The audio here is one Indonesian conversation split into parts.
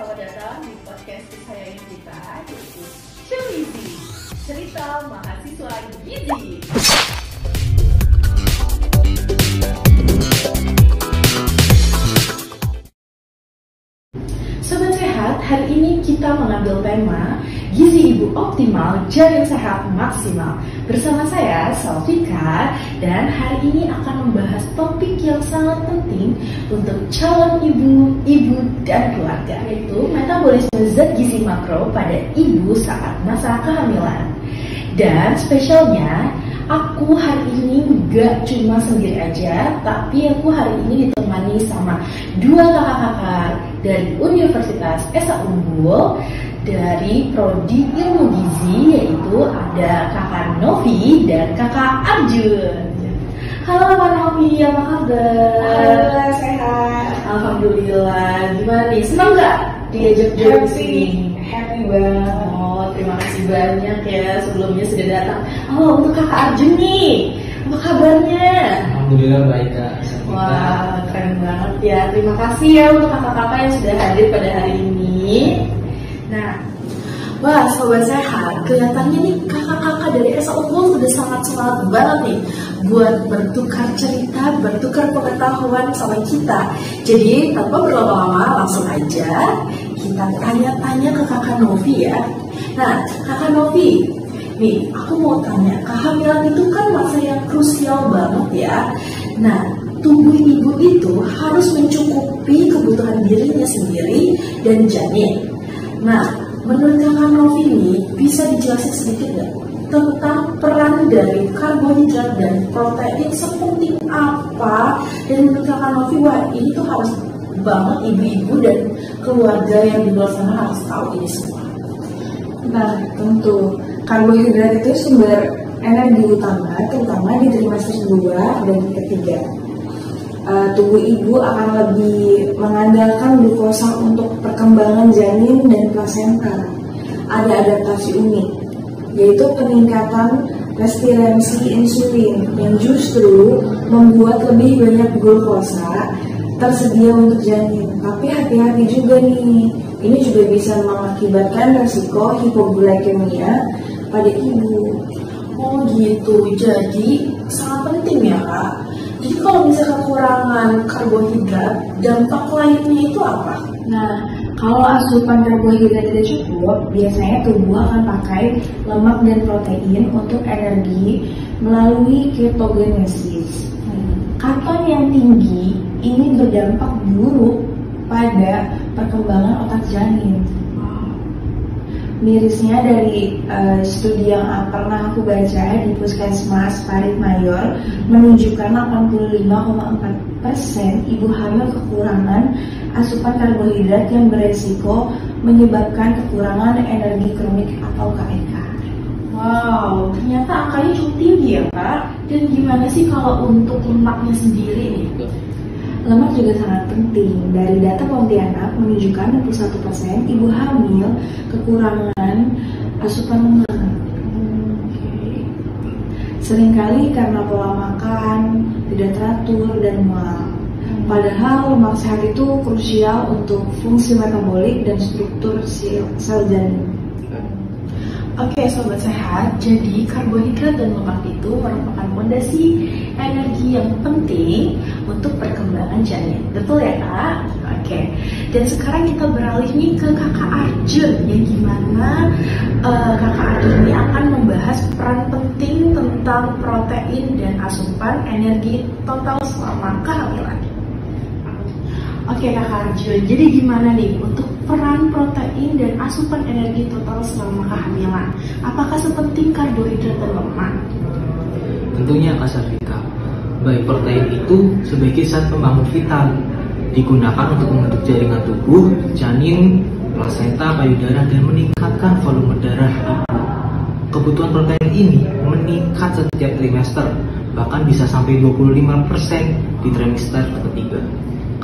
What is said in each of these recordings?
selamat datang di podcast kesayangan kita, yaitu Celizi, cerita mahasiswa gizi. Sobat sehat, hari ini kita mengambil tema Gizi Ibu Optimal, Janin Sehat Maksimal. Bersama saya, Salvika, dan hari ini akan membahas topik yang sangat penting untuk calon ibu, dan keluarga, yaitu metabolisme zat gizi makro pada ibu saat masa kehamilan. Dan spesialnya, aku hari ini gak cuma sendiri aja, tapi aku hari ini ditemani sama dua kakak-kakak dari Universitas Esa Unggul dari Prodi Ilmu Gizi, yaitu ada kakak Novi dan kakak Arjun. Halo kakak Novi, apa kabar? Halo, sehat. Alhamdulillah. Gimana nih? Senang gak diajak join sini? Happy banget. Oh, terima kasih banyak ya sebelumnya sudah datang. Oh, untuk kakak Arjun nih, apa kabarnya? Alhamdulillah baik kak. Wah, keren banget ya. Terima kasih ya untuk kakak-kakak yang sudah hadir pada hari ini. Nah, wah sobat sehat, kelihatannya nih kakak-kakak dari Esa Unggul sudah sangat semangat banget nih buat bertukar cerita, bertukar pengetahuan sama kita. Jadi tanpa berlama-lama langsung aja kita tanya-tanya ke kakak Novi ya. Nah, kakak Novi, nih aku mau tanya, kehamilan itu kan masa yang krusial banget ya. Nah, tubuh ibu itu harus mencukupi kebutuhan dirinya sendiri dan janin. Nah, menurut kakak Novi ini bisa dijelaskan sedikit nggak tentang peran dari karbohidrat dan protein sepenting apa? Dan menurut kakak Novi, wah ini tuh harus banget ibu-ibu dan keluarga yang di luar sana harus tahu ini semua. Nah, tentu karbohidrat itu sumber energi utama, terutama di trimester 2 dan ketiga. Tubuh ibu akan lebih mengandalkan glukosa untuk perkembangan janin dan plasenta. Ada adaptasi unik, yaitu peningkatan resistensi insulin yang justru membuat lebih banyak glukosa tersedia untuk janin. Tapi hati-hati juga nih, ini juga bisa mengakibatkan resiko hipoglikemia pada ibu. Oh gitu, jadi sangat penting ya kak. Jadi kalau misalnya kekurangan karbohidrat, dampak lainnya itu apa? Nah, kalau asupan karbohidrat tidak cukup, biasanya tubuh akan pakai lemak dan protein untuk energi melalui ketogenesis. Karbon yang tinggi ini berdampak buruk pada perkembangan otak janin. Mirisnya dari studi yang pernah aku baca di Puskesmas Parit Mayor menunjukkan 85,4% ibu hamil kekurangan asupan karbohidrat yang beresiko menyebabkan kekurangan energi kronik atau KEK. Wow, ternyata angkanya cukup tinggi ya kak. Dan gimana sih kalau untuk lemaknya sendiri nih? Lemak juga sangat penting. Dari data Pontianak menunjukkan 61% ibu hamil kekurangan asupan lemak. Seringkali karena pola makan tidak teratur dan mual. Padahal lemak sehat itu krusial untuk fungsi metabolik dan struktur sel janin. Oke sobat sehat, jadi karbohidrat dan lemak itu merupakan fondasi energi yang penting untuk perkembangan janin. Betul ya kak? Oke. Dan sekarang kita beralih nih ke kakak Arjun, yang gimana kakak Arjun ini akan membahas peran penting tentang protein dan asupan energi total selama kehamilan. Oke kakak Arjun, jadi gimana nih untuk peran protein dan asupan energi total selama kehamilan? Apakah sepenting karbohidrat dan lemak? Tentunya kak Safika, baik protein itu sebagai zat pembangun vital, digunakan untuk membentuk jaringan tubuh, janin, plasenta, payudara, dan meningkatkan volume darah ibu. Kebutuhan protein ini meningkat setiap trimester, bahkan bisa sampai 25% di trimester ketiga.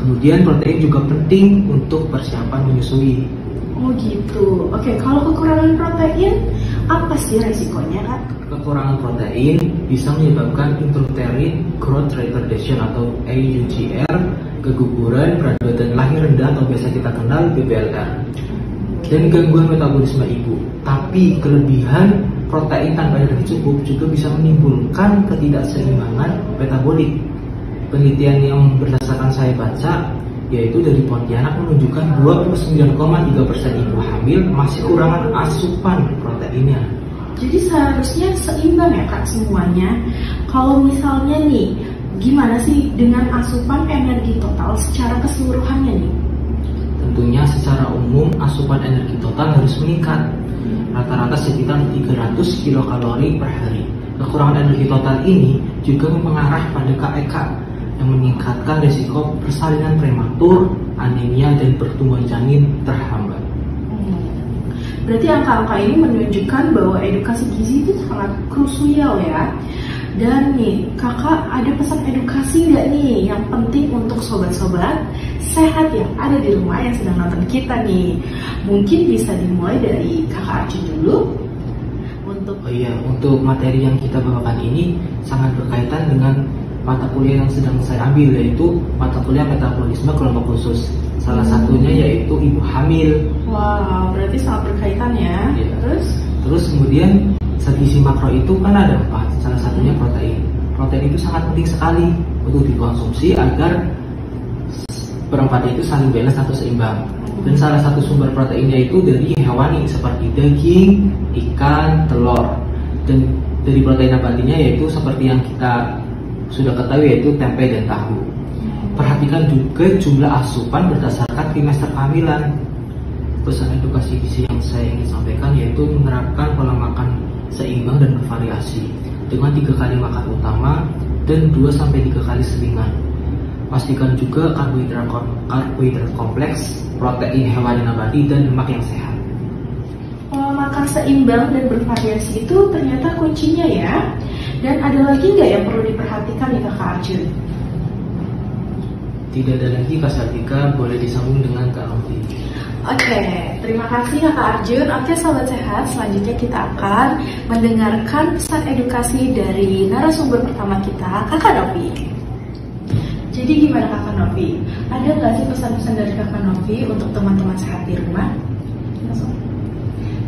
Kemudian protein juga penting untuk persiapan menyusui. Oh gitu. Oke, kalau kekurangan protein, apa sih resikonya, Kak? Kekurangan protein bisa menyebabkan intrauterine growth retardation atau IUGR, keguguran, berat badan lahir rendah atau biasa kita kenal BBLR, dan gangguan metabolisme ibu. Tapi kelebihan protein tanpa energi cukup juga bisa menimbulkan ketidakseimbangan metabolik. Penelitian yang berdasarkan saya baca, yaitu dari Pontianak, menunjukkan 29,3% ibu hamil masih kekurangan asupan proteinnya. Jadi seharusnya seimbang ya, Kak, semuanya. Kalau misalnya nih, gimana sih dengan asupan energi total secara keseluruhannya nih? Tentunya secara umum asupan energi total harus meningkat, rata-rata sekitar 300 kilokalori per hari. Kekurangan energi total ini juga mengarah pada KEK yang meningkatkan risiko persalinan prematur, anemia, dan pertumbuhan janin terhambat. Berarti angka-angka ini menunjukkan bahwa edukasi gizi itu sangat krusial ya. Dan nih, kakak ada pesan edukasi nggak nih yang penting untuk sobat-sobat sehat yang ada di rumah yang sedang nonton kita nih? Mungkin bisa dimulai dari kakak Arjun dulu. Untuk materi yang kita bawakan ini sangat berkaitan dengan mata kuliah yang sedang saya ambil, yaitu mata kuliah metabolisme kelompok khusus. Salah satunya yaitu ibu hamil. Wow, berarti sangat berkaitan ya. Ya. Terus kemudian zat gizi makro itu kan ada 4, salah satunya protein. Protein itu sangat penting sekali untuk dikonsumsi agar berempatnya itu saling balance atau seimbang. Dan salah satu sumber proteinnya itu dari hewani seperti daging, ikan, telur. Dan dari protein nabatinya yaitu seperti yang kita sudah ketahui, yaitu tempe dan tahu. Perhatikan juga jumlah asupan berdasarkan trimester kehamilan. Pesan edukasi gizi yang saya ingin sampaikan yaitu menerapkan pola makan seimbang dan bervariasi dengan 3 kali makan utama dan 2-3 kali selingan. Pastikan juga karbohidrat kompleks, protein hewani nabati, dan lemak yang sehat. Pola makan seimbang dan bervariasi itu ternyata kuncinya ya. Dan ada lagi nggak yang perlu diperhatikan nih Kakak Arjun? Tidak ada lagi, Kak Sartika, boleh disambung dengan Kak Novi. Oke, terima kasih Kakak Arjun. Oke Sobat Sehat, selanjutnya kita akan mendengarkan pesan edukasi dari narasumber pertama kita, Kakak Novi. Jadi gimana Kakak Novi? Ada nggak sih pesan-pesan dari Kakak Novi untuk teman-teman sehat di rumah?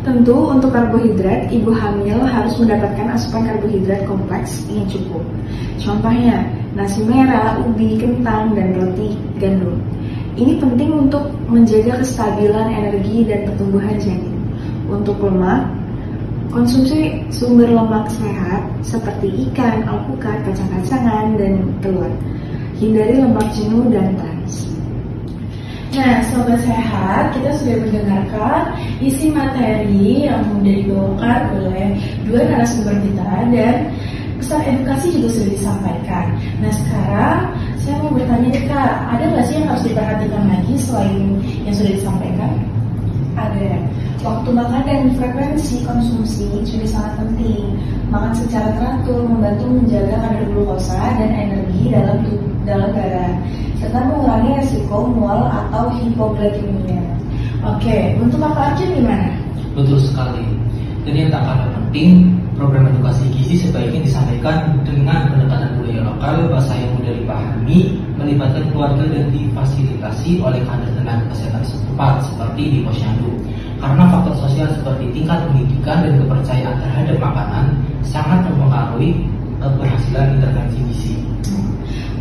Tentu untuk karbohidrat, ibu hamil harus mendapatkan asupan karbohidrat kompleks yang cukup. Contohnya, nasi merah, ubi, kentang, dan roti gandum. Ini penting untuk menjaga kestabilan energi dan pertumbuhan janin. Untuk lemak, konsumsi sumber lemak sehat seperti ikan, alpukat, kacang-kacangan, dan telur. Hindari lemak jenuh dan trans. Nah, Sobat Sehat, kita sudah mendengarkan isi materi yang sudah dibawakan oleh 2 narasumber kita dan pesan edukasi juga sudah disampaikan. Nah, sekarang saya mau bertanya nih Kak, ada nggak sih yang harus diperhatikan lagi selain yang sudah disampaikan? Ada. Waktu makan dan frekuensi konsumsi juga sangat penting. Makan secara teratur membantu menjaga kadar glukosa dan energi dalam darah, serta mengurangi resiko mual atau hipoglikemia. Oke, untuk Kakak Arjun gimana? Betul sekali. Dan yang tak kalah penting, program edukasi gizi sebaiknya disampaikan dengan pendekatan budaya lokal, bahasa yang mudah dipahami, melibatkan keluarga, dan difasilitasi oleh kader tenaga kesehatan setempat seperti di posyandu. Karena faktor sosial seperti tingkat pendidikan dan kepercayaan terhadap makanan sangat mempengaruhi keberhasilan intervensi gizi.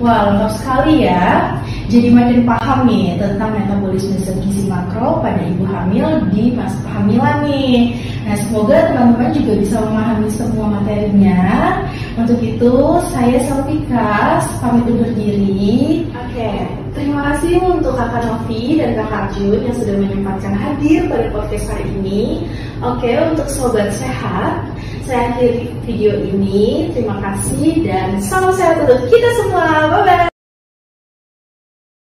Wah, lengkap sekali ya. Jadi makin paham nih tentang metabolisme zat gizi makro pada ibu hamil di masa kehamilan nih. Nah, semoga teman-teman juga bisa memahami semua materinya. Untuk itu, saya Salvika pamit undur diri. Oke, terima kasih untuk Kakak Novi dan Kakak Arjun yang sudah menyempatkan hadir pada podcast hari ini. Oke, untuk Sobat Sehat, saya akhiri video ini. Terima kasih dan salam sehat untuk kita semua. Bye-bye.